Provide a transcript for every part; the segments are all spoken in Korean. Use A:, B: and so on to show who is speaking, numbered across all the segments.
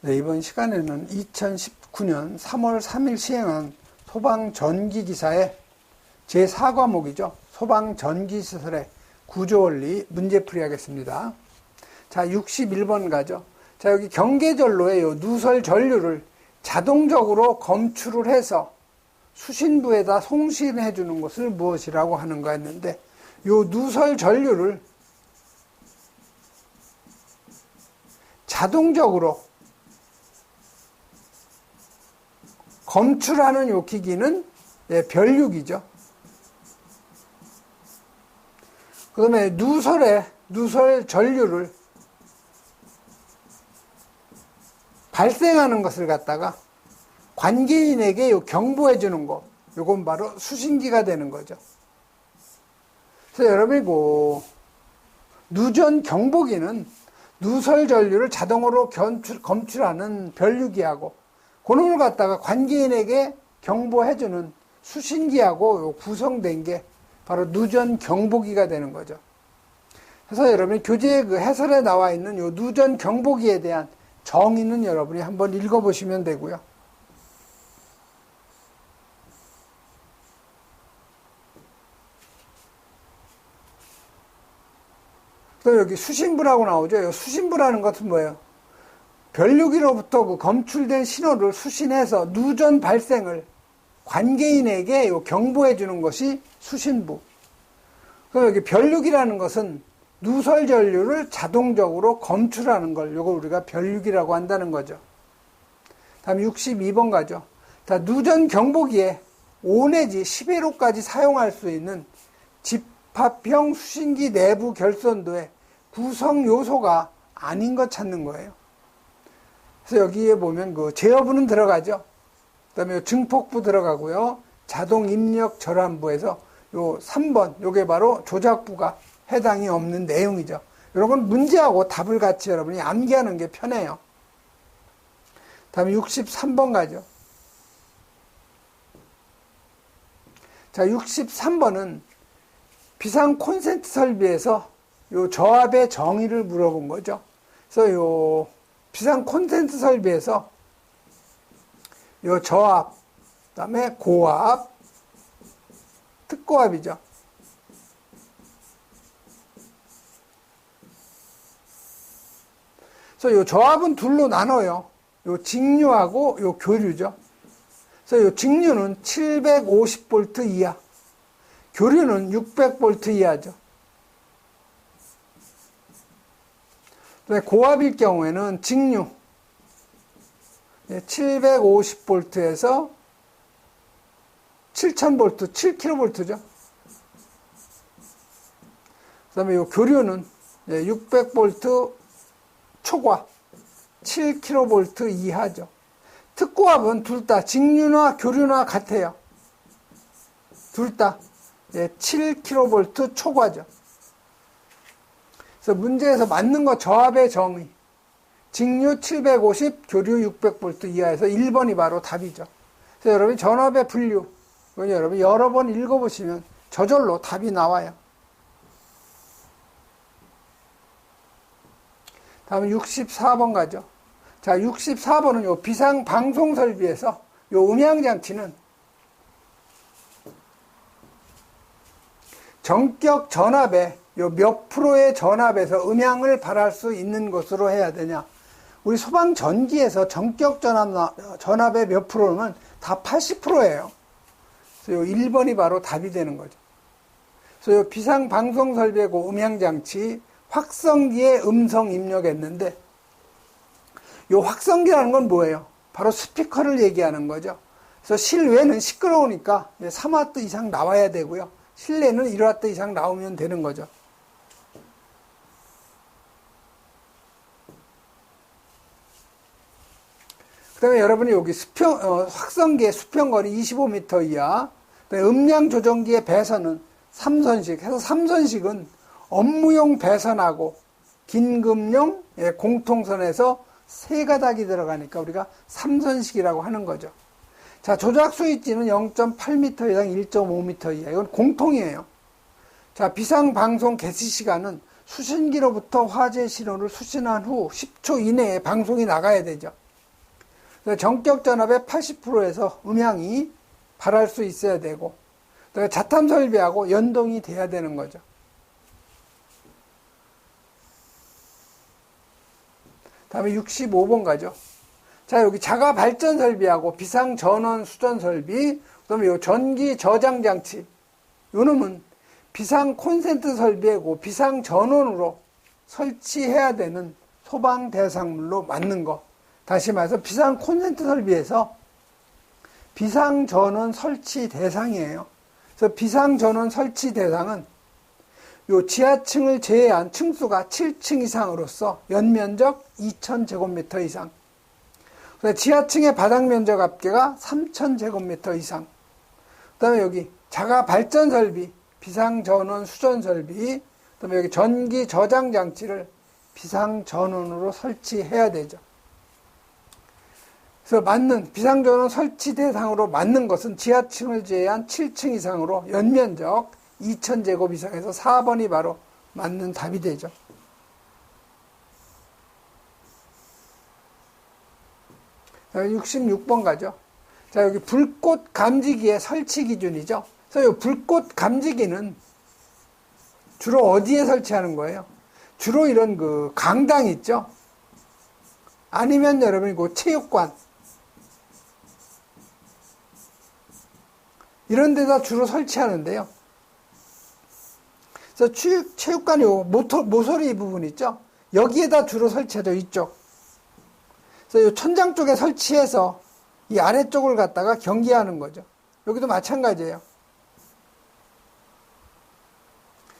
A: 네, 이번 시간에는 2019년 3월 3일 시행한 소방전기기사의 제4과목이죠. 소방전기시설의 구조원리 문제풀이 하겠습니다. 자, 61번 가죠. 자, 여기 경계전로에 요 누설 전류를 자동적으로 검출을 해서 수신부에다 송신해 주는 것을 무엇이라고 하는가 했는데, 요 누설 전류를 자동적으로 검출하는 요 기기는 변류기죠. 그 다음에 누설 전류를 발생하는 것을 갖다가 관계인에게 경보해 주는 거, 요건 바로 수신기가 되는 거죠. 그래서 여러분이 누전 경보기는 누설 전류를 자동으로 검출하는 변류기하고, 그놈을 갖다가 관계인에게 경보해주는 수신기하고 구성된 게 바로 누전 경보기가 되는 거죠. 그래서 여러분이 교재 그 해설에 나와 있는 요 누전 경보기에 대한 정의는 여러분이 한번 읽어보시면 되고요. 또 여기 수신부라고 나오죠. 요 수신부라는 것은 뭐예요? 변류기로부터 그 검출된 신호를 수신해서 누전 발생을 관계인에게 경보해 주는 것이 수신부. 그럼 여기 변류기라는 것은 누설 전류를 자동적으로 검출하는 걸, 요거 우리가 변류기라고 한다는 거죠. 다음 62번 가죠. 자, 누전 경보기에 5 내지 11호까지 사용할 수 있는 집합형 수신기 내부 결선도의 구성 요소가 아닌 것 찾는 거예요. 그래서 여기에 보면 그 제어부는 들어가죠. 그 다음에 증폭부 들어가고요. 자동 입력 절환부에서 요 3번, 요게 바로 조작부가 해당이 없는 내용이죠. 이런 건 문제하고 답을 같이 여러분이 암기하는 게 편해요. 다음에 63번 가죠. 자, 63번은 비상 콘센트 설비에서 요 저압의 정의를 물어본 거죠. 그래서 요 비상 콘센트 설비에서 요 저압, 그다음에 고압, 특고압이죠. 그래서 요 저압은 둘로 나눠요. 요 직류하고 요 교류죠. 그래서 요 직류는 750V 이하, 교류는 600V 이하죠. 고압일 경우에는 직류 750V에서 7000V, 7kV죠. 그 다음에 이 교류는 600V 초과 7kV 이하죠. 특고압은 둘 다 직류나 교류나 같아요. 둘 다 7kV 초과죠. 그래서 문제에서 맞는 거 저압의 정의. 직류 750, 교류 600V 이하에서 1번이 바로 답이죠. 그래서 여러분이 전압의 분류, 여러분 여러 번 읽어보시면 저절로 답이 나와요. 다음에 64번 가죠. 자, 64번은 요 비상 방송 설비에서 요 음향장치는 전격 전압에 요 몇 프로의 전압에서 음향을 발할 수 있는 것으로 해야 되냐. 우리 소방전기에서 전격 전압의 몇 프로는 다 80%예요. 그래서 요 1번이 바로 답이 되는 거죠. 그래서 요 비상방송 설비고 음향장치, 확성기에 음성 입력했는데, 요 확성기라는 건 뭐예요? 바로 스피커를 얘기하는 거죠. 그래서 실외는 시끄러우니까 3W 이상 나와야 되고요. 실내는 1W 이상 나오면 되는 거죠. 그 다음에 여러분이 여기 확성기의 수평거리 25m 이하, 음량 조정기의 배선은 3선식, 해서 3선식은 업무용 배선하고 긴급용 공통선에서 3가닥이 들어가니까 우리가 3선식이라고 하는 거죠. 자, 조작 스위치는 0.8m 이상 1.5m 이하, 이건 공통이에요. 자, 비상방송 개시 시간은 수신기로부터 화재 신호를 수신한 후 10초 이내에 방송이 나가야 되죠. 전격 전압의 80%에서 음향이 발할 수 있어야 되고, 자탐 설비하고 연동이 돼야 되는 거죠. 다음에 65번 가죠. 자, 여기 자가 발전 설비하고 비상 전원 수전 설비, 그다음에 요 전기 저장 장치, 요 놈은 비상 콘센트 설비하고 비상 전원으로 설치해야 되는 소방 대상물로 맞는 거. 다시 말해서 비상 콘센트 설비에서 비상 전원 설치 대상이에요. 그래서 비상 전원 설치 대상은 요 지하층을 제외한 층수가 7층 이상으로서 연면적 2000제곱미터 이상. 지하층의 바닥 면적 합계가 3000제곱미터 이상. 그 다음에 여기 자가 발전 설비, 비상 전원 수전 설비, 그 다음에 여기 전기 저장 장치를 비상 전원으로 설치해야 되죠. 그래서 맞는 비상 전원 설치 대상으로 맞는 것은 지하층을 제외한 7층 이상으로 연면적 2000제곱 이상에서 4번이 바로 맞는 답이 되죠. 자, 66번 가죠. 자, 여기 불꽃 감지기의 설치 기준이죠. 그래서 이 불꽃 감지기는 주로 어디에 설치하는 거예요? 주로 이런 그 강당 있죠? 아니면 여러분이 그 체육관. 이런 데다 주로 설치하는데요. 그래서 체육관 요 모서리 부분 있죠? 여기에다 주로 설치하죠, 이쪽. 그래서 이 천장 쪽에 설치해서 이 아래쪽을 갖다가 경계하는 거죠. 여기도 마찬가지예요.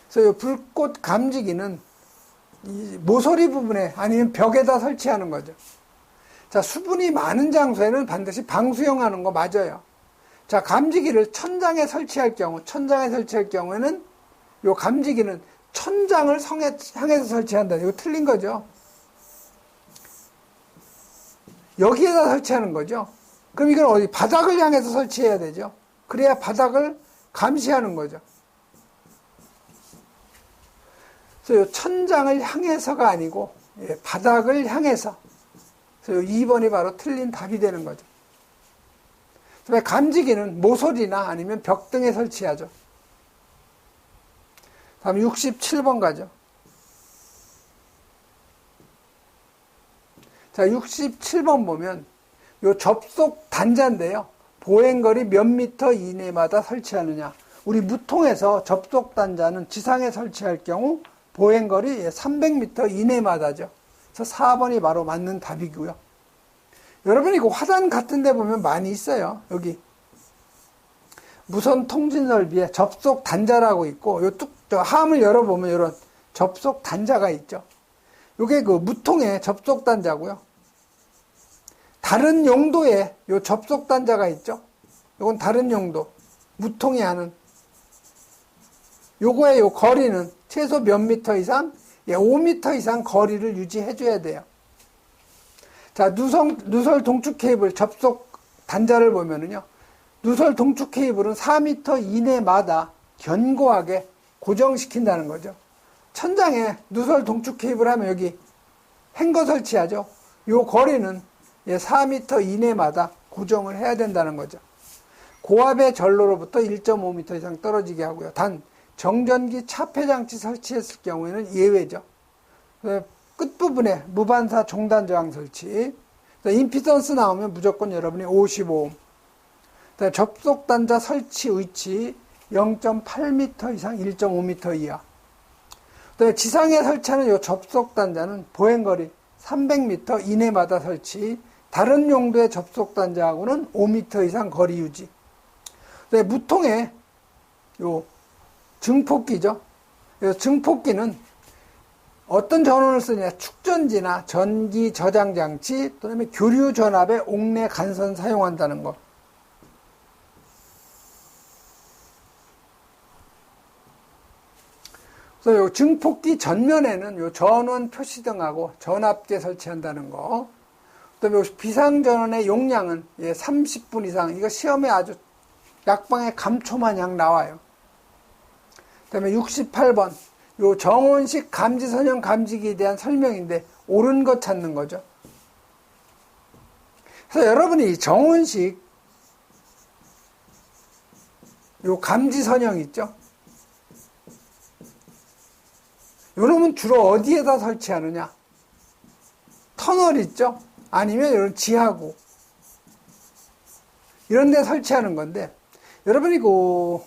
A: 그래서 이 불꽃 감지기는 이 모서리 부분에 아니면 벽에다 설치하는 거죠. 자, 수분이 많은 장소에는 반드시 방수용하는 거 맞아요. 자, 감지기를 천장에 설치할 경우에는 이 감지기는 천장을 향해서 설치한다. 이거 틀린 거죠. 여기에다 설치하는 거죠. 그럼 이건 어디? 바닥을 향해서 설치해야 되죠. 그래야 바닥을 감시하는 거죠. 그래서 이 천장을 향해서가 아니고 바닥을 향해서. 그래서 2번이 바로 틀린 답이 되는 거죠. 그다음에 감지기는 모서리나 아니면 벽 등에 설치하죠. 다음 67번 가죠. 자, 67번 보면 요 접속 단자인데요. 보행거리 몇 미터 이내마다 설치하느냐. 우리 무통에서 접속 단자는 지상에 설치할 경우 보행거리 300m 이내마다죠. 그래서 4번이 바로 맞는 답이고요. 여러분이 그 화단 같은 데 보면 많이 있어요. 여기 무선 통신 설비에 접속 단자라고 있고 저 함을 열어보면 이런 접속 단자가 있죠. 요게 그 무통의 접속 단자고요. 다른 용도의 요 접속 단자가 있죠. 요건 다른 용도. 무통이 하는. 요거의 요 거리는 최소 몇 미터 이상? 5미터 이상 거리를 유지해 줘야 돼요. 자, 누설 동축 케이블 접속 단자를 보면은요. 누설 동축 케이블은 4미터 이내마다 견고하게 고정시킨다는 거죠. 천장에 누설 동축 케이블 하면 여기 행거 설치하죠. 요 거리는 4미터 이내마다 고정을 해야 된다는 거죠. 고압의 전로로부터 1.5m 이상 떨어지게 하고요. 단 정전기 차폐장치 설치했을 경우에는 예외죠. 끝부분에 무반사 종단 저항 설치. 임피던스 나오면 무조건 여러분이 55옴. 접속 단자 설치 위치 0.8m 이상 1.5m 이하. 지상에 설치하는 이 접속 단자는 보행거리 300m 이내마다 설치. 다른 용도의 접속 단자하고는 5m 이상 거리 유지. 무통의 요 증폭기죠. 증폭기는 어떤 전원을 쓰냐? 축전지나 전기 저장 장치, 그다음에 교류 전압의 옥내 간선 사용한다는 것. 그래서 요 증폭기 전면에는 요 전원 표시등하고 전압계 설치한다는 거. 그다음에 비상전원의 용량은 30분 이상. 이거 시험에 아주 약방의 감초마냥 나와요. 그다음에 68번. 요 정온식 감지선형 감지기에 대한 설명인데 옳은 것 찾는 거죠. 그래서 여러분이 정원식 요 감지 선형 있죠? 요놈은 주로 어디에다 설치하느냐? 터널 있죠? 아니면 이런 지하구 이런 데 설치하는 건데, 여러분이 그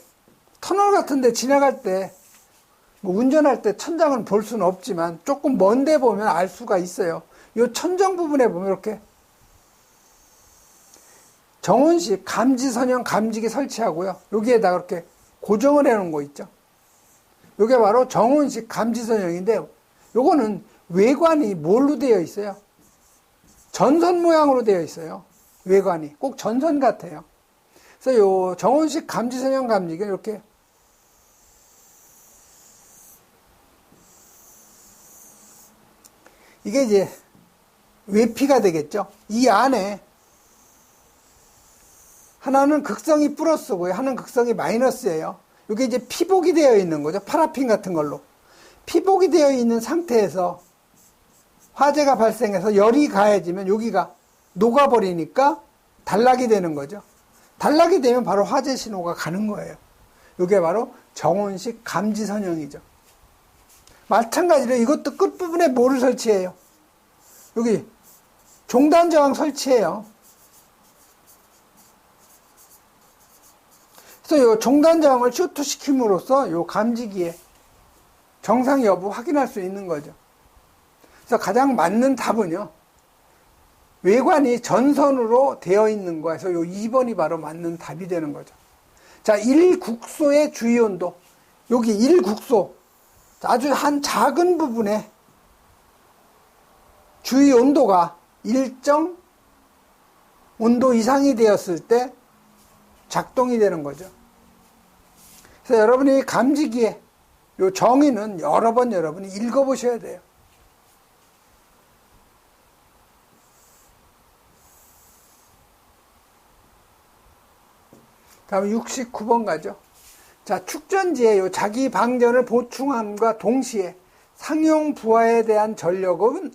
A: 터널 같은 데 지나갈 때 뭐 운전할 때 천장은 볼 수는 없지만 조금 먼 데 보면 알 수가 있어요. 요 천정 부분에 보면 이렇게 정원식 감지선형 감지기 설치하고요. 여기에다가 이렇게 고정을 해 놓은 거 있죠. 요게 바로 정원식 감지선형인데, 요거는 외관이 뭘로 되어 있어요? 전선 모양으로 되어 있어요. 외관이 꼭 전선 같아요. 그래서 요 정원식 감지선형 감지기는 이렇게 이게 이제 외피가 되겠죠. 이 안에 하나는 극성이 플러스고요, 하나는 극성이 마이너스예요. 이게 이제 피복이 되어 있는 거죠. 파라핀 같은 걸로 피복이 되어 있는 상태에서 화재가 발생해서 열이 가해지면 여기가 녹아버리니까 단락이 되는 거죠. 단락이 되면 바로 화재 신호가 가는 거예요. 이게 바로 정원식 감지선형이죠. 마찬가지로 이것도 끝부분에 뭐를 설치해요? 여기 종단저항 설치해요. 그래서 이 종단저항을 슈트시킴으로써 이 감지기에 정상 여부 확인할 수 있는 거죠. 그래서 가장 맞는 답은요, 외관이 전선으로 되어 있는 거에서 요 2번이 바로 맞는 답이 되는 거죠. 자, 1국소의 주위온도. 여기 1국소. 아주 한 작은 부분에 주위 온도가 일정 온도 이상이 되었을 때 작동이 되는 거죠. 그래서 여러분이 감지기에 요 정의는 여러 번 여러분이 읽어보셔야 돼요. 다음 69번 가죠. 자, 축전지에 요 자기 방전을 보충함과 동시에 상용 부하에 대한 전력은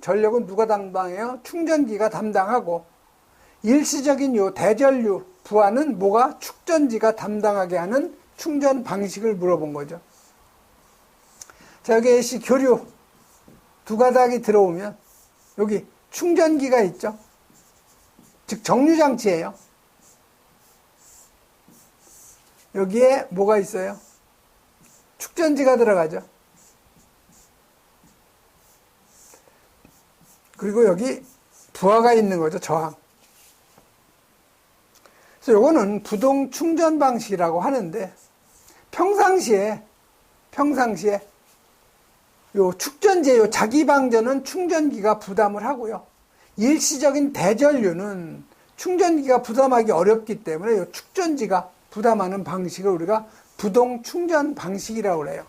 A: 누가 담당해요? 충전기가 담당하고, 일시적인 요 대전류 부하는 뭐가 축전지가 담당하게 하는 충전 방식을 물어본 거죠. 자, 여기 AC 교류 두 가닥이 들어오면 여기 충전기가 있죠. 즉 정류장치예요. 여기에 뭐가 있어요? 축전지가 들어가죠. 그리고 여기 부하가 있는 거죠. 저항. 그래서 요거는 부동 충전 방식이라고 하는데, 평상시에 요 축전지의 요 자기 방전은 충전기가 부담을 하고요. 일시적인 대전류는 충전기가 부담하기 어렵기 때문에 요 축전지가 부담하는 방식을 우리가 부동 충전 방식이라고 그래요.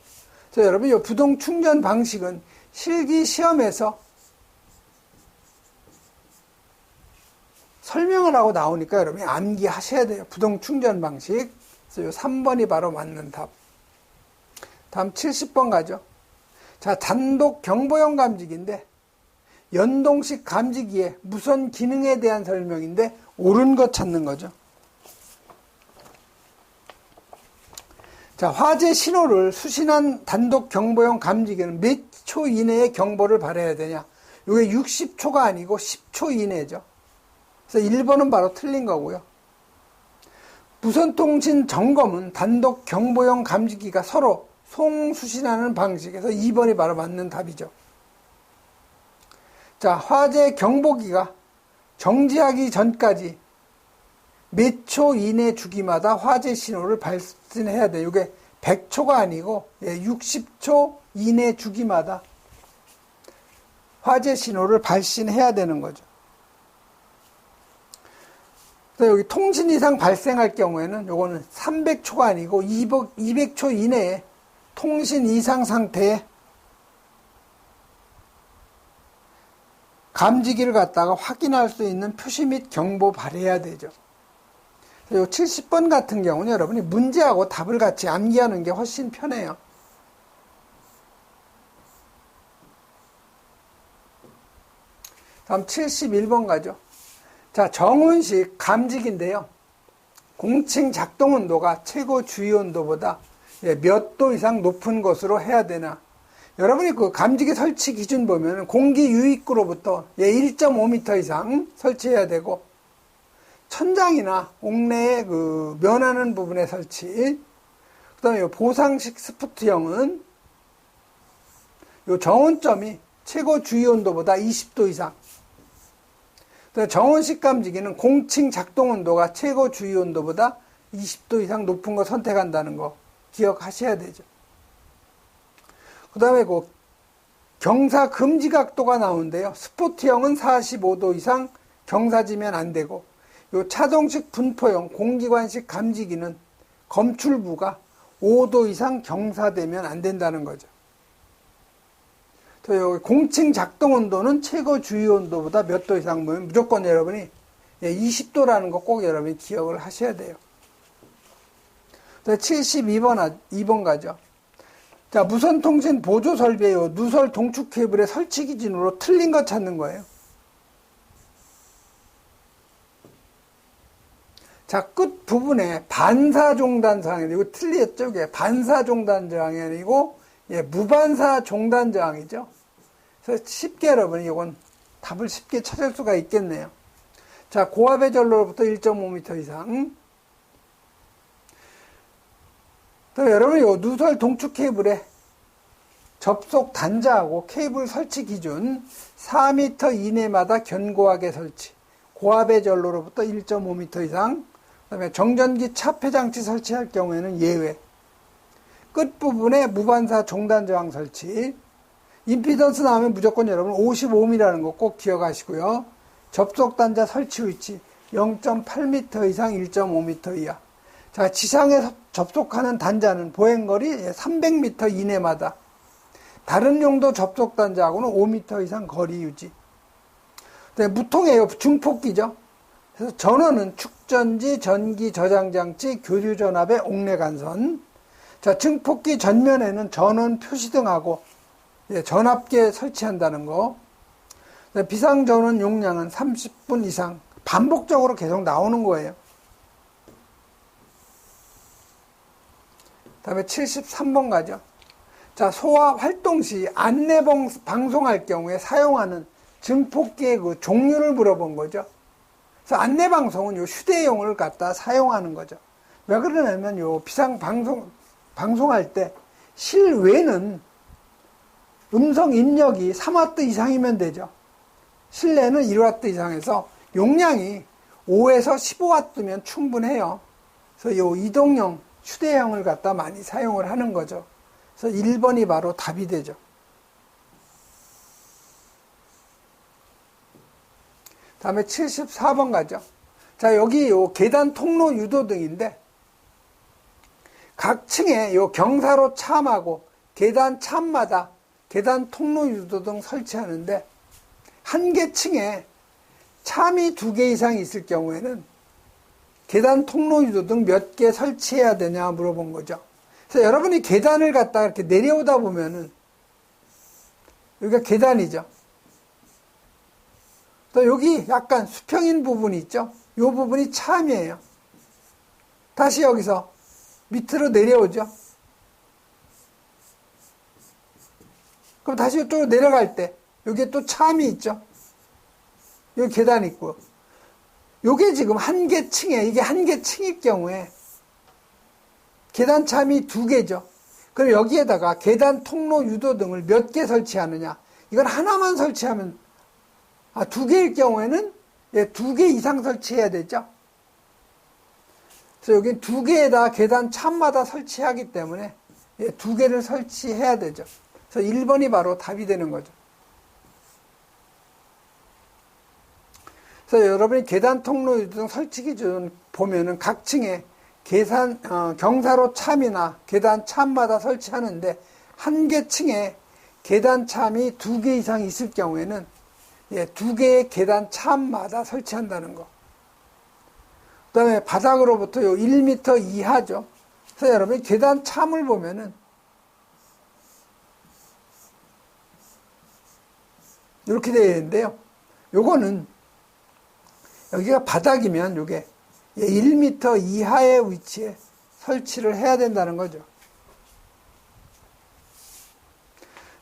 A: 그래서 여러분, 이 부동 충전 방식은 실기 시험에서 설명을 하고 나오니까 여러분이 암기하셔야 돼요. 부동 충전 방식. 그래서 이 3번이 바로 맞는 답. 다음 70번 가죠. 자, 단독 경보용 감지기인데, 연동식 감지기의 무선 기능에 대한 설명인데, 옳은 것 찾는 거죠. 자, 화재 신호를 수신한 단독 경보용 감지기는 몇 초 이내에 경보를 발해야 되냐? 이게 60초가 아니고 10초 이내죠. 그래서 1번은 바로 틀린 거고요. 무선통신 점검은 단독 경보용 감지기가 서로 송수신하는 방식에서 2번이 바로 맞는 답이죠. 자, 화재 경보기가 정지하기 전까지 몇 초 이내 주기마다 화재 신호를 발신해야 돼요. 이게 100초가 아니고 60초 이내 주기마다 화재 신호를 발신해야 되는 거죠. 그래서 여기 통신 이상 발생할 경우에는 요거는 300초가 아니고 200초 이내에 통신 이상 상태에 감지기를 갖다가 확인할 수 있는 표시 및 경보 발해야 되죠. 요 70번 같은 경우는 여러분이 문제하고 답을 같이 암기하는 게 훨씬 편해요. 다음 71번 가죠. 자, 자, 정온식 감지기인데요. 공칭 작동 온도가 최고 주위 온도보다 몇 도 이상 높은 것으로 해야 되나. 여러분이 그 감지기 설치 기준 보면 공기 유입구로부터 1.5m 이상 설치해야 되고, 천장이나 옥내에 그 면하는 부분에 설치. 그 다음에 보상식 스푸트형은 요 정온점이 최고 주위 온도보다 20도 이상. 정온식 감지기는 공칭 작동 온도가 최고 주위 온도보다 20도 이상 높은 거 선택한다는 거 기억하셔야 되죠. 그 다음에 그 경사 금지 각도가 나오는데요. 스포트형은 45도 이상 경사지면 안 되고, 요 차동식 분포형 공기관식 감지기는 검출부가 5도 이상 경사되면 안 된다는 거죠. 또 여기 공칭 작동 온도는 최고 주위 온도보다 몇 도 이상 보면 무조건 여러분이 20도라는 거 꼭 여러분이 기억을 하셔야 돼요. 72번 가죠. 자, 무선통신 보조 설비의 누설 동축 케이블의 설치 기준으로 틀린 거 찾는 거예요. 자, 끝 부분에 반사 종단 저항이, 이거 틀렸죠? 이게 반사 종단 저항이 아니고, 무반사 종단 저항이죠. 그래서 쉽게 여러분이 이건 답을 쉽게 찾을 수가 있겠네요. 자, 고압의 전로로부터 1.5m 이상. 또 여러분, 요 누설 동축 케이블의 접속 단자하고 케이블 설치 기준 4m 이내마다 견고하게 설치. 고압의 전로로부터 1.5m 이상. 그 다음에 정전기 차폐 장치 설치할 경우에는 예외. 끝부분에 무반사 종단 저항 설치. 임피던스 나오면 무조건 여러분 55mm라는 거 꼭 기억하시고요. 접속 단자 설치 위치 0.8m 이상 1.5m 이하. 자, 지상에 접속하는 단자는 보행거리 300m 이내마다. 다른 용도 접속 단자하고는 5m 이상 거리 유지. 무통의 중폭기죠. 그래서 전원은 축전지, 전기 저장 장치, 교류 전압의 옥내 간선. 자, 증폭기 전면에는 전원 표시등하고 전압계 설치한다는 거. 비상전원 용량은 30분 이상 반복적으로 계속 나오는 거예요. 다음에 73번 가죠. 자, 소화 활동 시 안내 방송할 경우에 사용하는 증폭기의 그 종류를 물어본 거죠. 그래서 안내 방송은 요 휴대용을 갖다 사용하는 거죠. 왜 그러냐면 요 비상 방송할 때 실외는 음성 입력이 3W 이상이면 되죠. 실내는 1W 이상해서 용량이 5에서 15W면 충분해요. 그래서 요 이동용 휴대용을 갖다 많이 사용을 하는 거죠. 그래서 1번이 바로 답이 되죠. 다음에 74번 가죠. 자, 여기 요 계단 통로 유도등인데 각 층에 요 경사로 참하고 계단 참마다 계단 통로 유도등 설치하는데 한 개 층에 참이 2개 이상 있을 경우에는 계단 통로 유도등 몇 개 설치해야 되냐 물어본 거죠. 그래서 여러분이 계단을 갖다가 이렇게 내려오다 보면은 여기가 계단이죠. 또 여기 약간 수평인 부분이 있죠. 이 부분이 참이에요. 다시 여기서 밑으로 내려오죠. 그럼 다시 이쪽으로 내려갈 때 여기에 또 참이 있죠. 여기 계단이 있고. 요게 지금 한 개 층에, 이게 한 개 층일 경우에 계단 참이 2개죠. 그럼 여기에다가 계단 통로 유도등을 몇 개 설치하느냐. 이건 하나만 설치하면 2개일 경우에는 2개 이상 설치해야 되죠. 그래서 여기 2개에다 계단 참마다 설치하기 때문에 2개를 설치해야 되죠. 그래서 1번이 바로 답이 되는 거죠. 그래서 여러분이 계단 통로 유도등 설치 기준 보면은 각 층에 경사로 참이나 계단 참마다 설치하는데 한 개 층에 계단 참이 2개 이상 있을 경우에는 2개의 계단 참마다 설치한다는 거. 그 다음에 바닥으로부터 1m 이하죠. 그래서 여러분이 계단 참을 보면은 이렇게 되어 있는데요. 요거는 여기가 바닥이면 이게 1m 이하의 위치에 설치를 해야 된다는 거죠.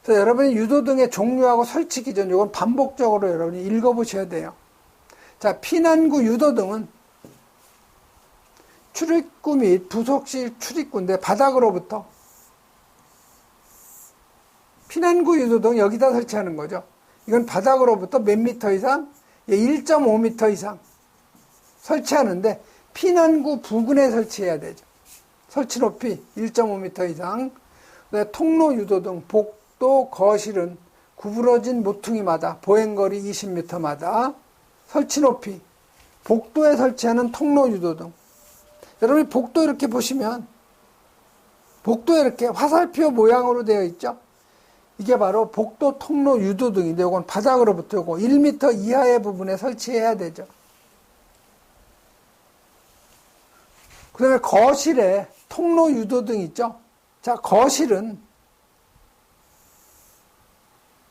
A: 그래서 여러분이 유도등의 종류하고 설치 기준, 이건 반복적으로 여러분이 읽어보셔야 돼요. 자, 피난구 유도등은 출입구 및 부속실 출입구인데 바닥으로부터 피난구 유도등 여기다 설치하는 거죠. 이건 바닥으로부터 몇 미터 이상? 1.5m 이상 설치하는데 피난구 부근에 설치해야 되죠. 설치 높이 1.5m 이상. 통로 유도등, 복도, 거실은 구부러진 모퉁이마다 보행거리 20m마다 설치 높이, 복도에 설치하는 통로 유도등. 여러분이 복도 이렇게 보시면 복도에 이렇게 화살표 모양으로 되어 있죠. 이게 바로 복도 통로 유도등인데 이건 바닥으로부터 1m 이하의 부분에 설치해야 되죠. 그 다음에 거실에 통로 유도등 있죠. 자, 거실은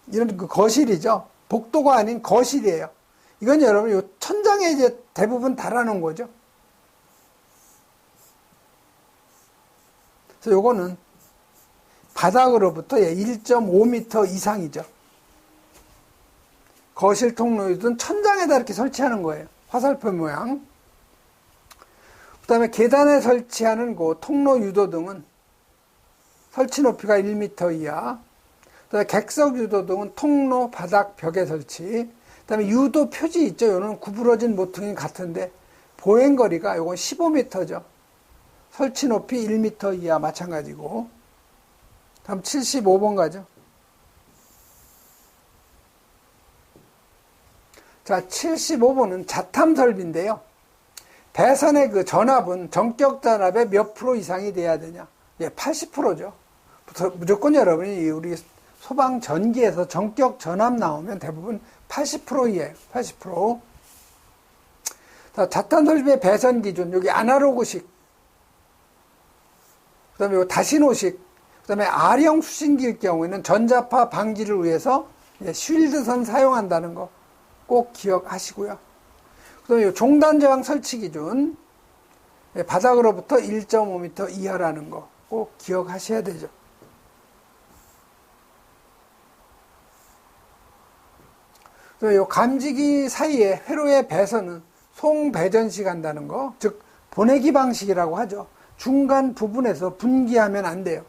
A: 이런 그 거실이죠. 복도가 아닌 거실이에요. 이건 여러분 요 천장에 이제 대부분 달아놓은 거죠. 그래서 요거는 바닥으로부터 1.5m 이상이죠. 거실 통로 유도등 천장에다 이렇게 설치하는 거예요. 화살표 모양. 그 다음에 계단에 설치하는 그 통로 유도등은 설치 높이가 1m 이하. 그 다음에 객석 유도등은 통로 바닥 벽에 설치. 그 다음에 유도 표지 있죠. 요는 구부러진 모퉁이 같은데 보행거리가 요건 15m죠. 설치 높이 1m 이하 마찬가지고. 다음 75번 가죠. 자, 75번은 자탐 설비인데요. 배선의 그 전압은 전격 전압의 몇 프로 이상이 돼야 되냐? 80%죠. 무조건 여러분이 우리 소방 전기에서 전격 전압 나오면 대부분 80%예요. 80%. 자, 자탄 설비의 배선 기준, 여기 아날로그식, 그 다음에 요 다시노식, 그 다음에 R형 수신기일 경우에는 전자파 방지를 위해서 쉴드선 사용한다는 거 꼭 기억하시고요. 그 다음에 종단 저항 설치 기준, 바닥으로부터 1.5m 이하라는 거 꼭 기억하셔야 되죠. 이 감지기 사이에 회로의 배선은 송배전식 한다는 거, 즉 보내기 방식이라고 하죠. 중간 부분에서 분기하면 안 돼요.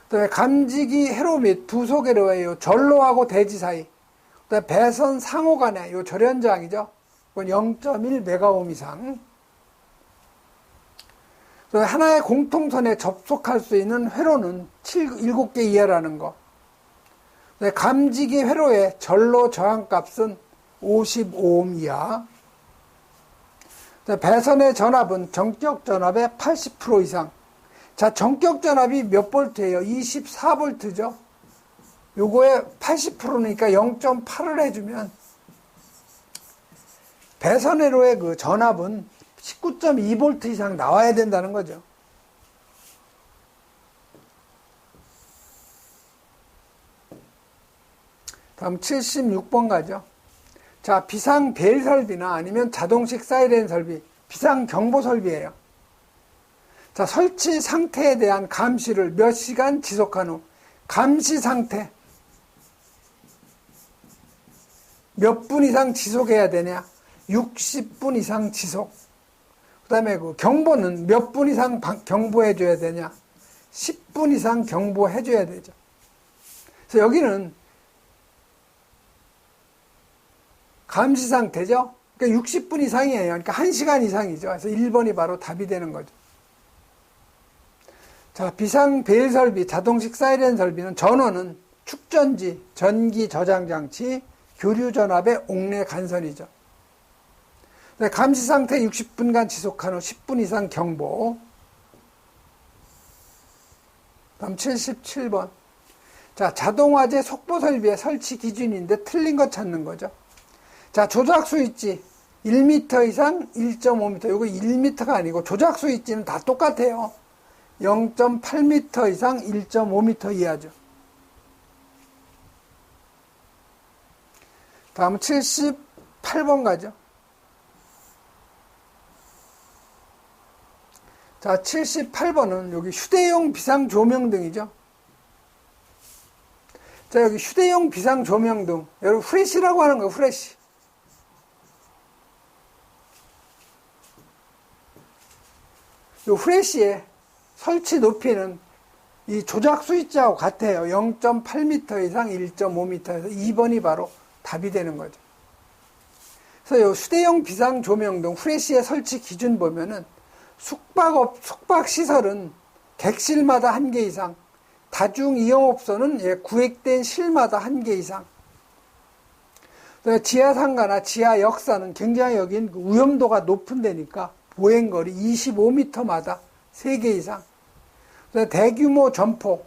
A: 그다음에 감지기 회로 및 부속 회로의 전로하고 대지 사이, 그다음에 배선 상호 간의 요 절연저항이죠. 이건 0.1메가옴 이상. 하나의 공통선에 접속할 수 있는 회로는 7개 이하라는 거. 감지기 회로의 전로 저항값은 55옴 이하. 배선의 전압은 전격 전압의 80% 이상. 자, 전격 전압이 몇 볼트예요? 24볼트죠. 요거의 80%니까 0.8을 해주면 배선 회로의 그 전압은 19.2볼트 이상 나와야 된다는 거죠. 다음 76번 가죠. 자, 비상 벨 설비나 아니면 자동식 사이렌 설비, 비상 경보 설비예요. 자, 설치 상태에 대한 감시를 몇 시간 지속한 후, 감시 상태 몇 분 이상 지속해야 되냐? 60분 이상 지속. 그 다음에 그 경보는 몇 분 이상 경보해 줘야 되냐? 10분 이상 경보해 줘야 되죠. 그래서 여기는 감시 상태죠. 그러니까 60분 이상이에요. 그러니까 1시간 이상이죠. 그래서 1번이 바로 답이 되는 거죠. 자, 비상 벨 설비, 자동식 사이렌 설비는 전원은 축전지, 전기 저장 장치, 교류 전압의 옥내 간선이죠. 감시 상태 60분간 지속한 후 10분 이상 경보. 다음 77번. 자, 자동화재 속보 설비의 설치 기준인데 틀린 거 찾는 거죠. 자, 조작 스위치 1m 이상 1.5m. 이거 1m가 아니고 조작 스위치는 다 똑같아요. 0.8m 이상 1.5m 이하죠. 다음 78번 가죠. 자, 78번은 여기 휴대용 비상조명등이죠. 자, 여기 휴대용 비상조명등. 여러분, 후레쉬라고 하는 거예요, 후레쉬. 이 후레쉬의 설치 높이는 이 조작 스위치하고 같아요. 0.8m 이상 1.5m에서 2번이 바로 답이 되는 거죠. 그래서 이 휴대용 비상조명등 후레쉬의 설치 기준 보면은 숙박시설은 객실마다 1개 이상, 다중이용업소는 구획된 실마다 1개 이상. 지하상가나 지하역사는 굉장히 여긴 위험도가 높은 데니까 보행거리 25m마다 3개 이상. 대규모 점포.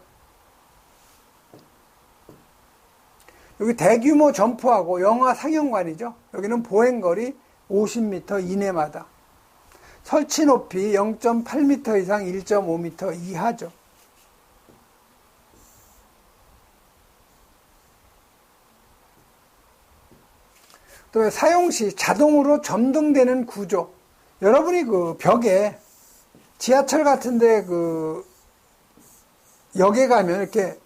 A: 여기 대규모 점포하고 영화 상영관이죠. 여기는 보행거리 50m 이내마다. 설치 높이 0.8m 이상 1.5m 이하죠. 또 사용 시 자동으로 점등되는 구조. 여러분이 그 벽에 지하철 같은데 그 역에 가면 이렇게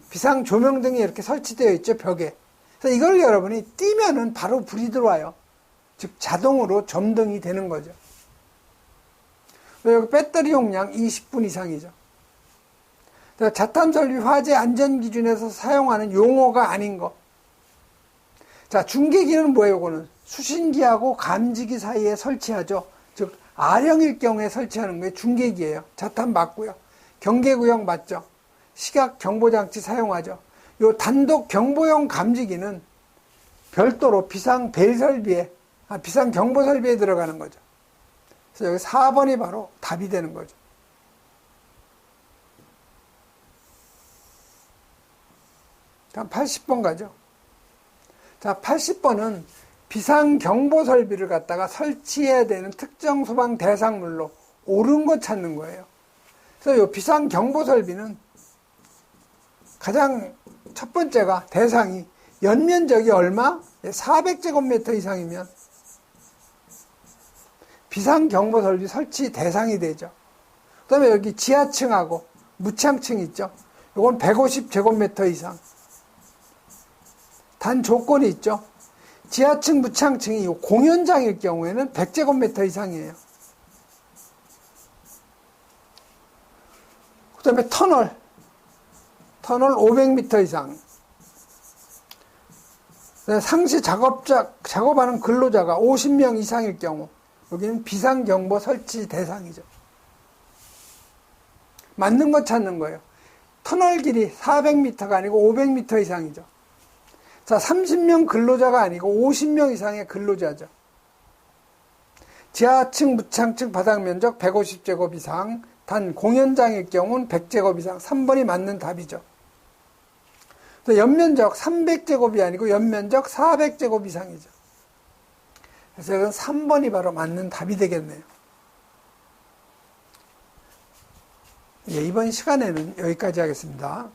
A: 비상 조명등이 이렇게 설치되어 있죠, 벽에. 그래서 이걸 여러분이 띄면은 바로 불이 들어와요. 즉 자동으로 점등이 되는 거죠. 여기 배터리 용량 20분 이상이죠. 자탄 설비 화재 안전 기준에서 사용하는 용어가 아닌 거. 자, 중계기는 뭐예요? 이거는 수신기하고 감지기 사이에 설치하죠. 즉 R형일 경우에 설치하는 게 중계기예요. 자탄 맞고요. 경계구역 맞죠. 시각 경보장치 사용하죠. 요 단독 경보용 감지기는 별도로 비상 벨 설비에, 비상 경보 설비에 들어가는 거죠. 그래서 여기 4번이 바로 답이 되는 거죠. 다음 80번 가죠. 자, 80번은 비상경보 설비를 갖다가 설치해야 되는 특정 소방 대상물로 옳은 거 찾는 거예요. 그래서 이 비상경보 설비는 가장 첫 번째가 대상이 연면적이 얼마? 400제곱미터 이상이면 비상경보 설비 설치 대상이 되죠. 그 다음에 여기 지하층하고 무창층 있죠. 이건 150제곱미터 이상. 단 조건이 있죠. 지하층, 무창층이 공연장일 경우에는 100제곱미터 이상이에요. 그 다음에 터널 500m 이상. 상시 작업하는 근로자가 50명 이상일 경우, 여기는 비상경보 설치 대상이죠. 맞는 거 찾는 거예요. 터널 길이 400m가 아니고 500m 이상이죠. 자, 30명 근로자가 아니고 50명 이상의 근로자죠. 지하층, 무창층 바닥 면적 150제곱 이상, 단 공연장일 경우는 100제곱 이상. 3번이 맞는 답이죠. 연면적 300제곱이 아니고 연면적 400제곱 이상이죠. 그래서 이건 3번이 바로 맞는 답이 되겠네요. 예, 이번 시간에는 여기까지 하겠습니다.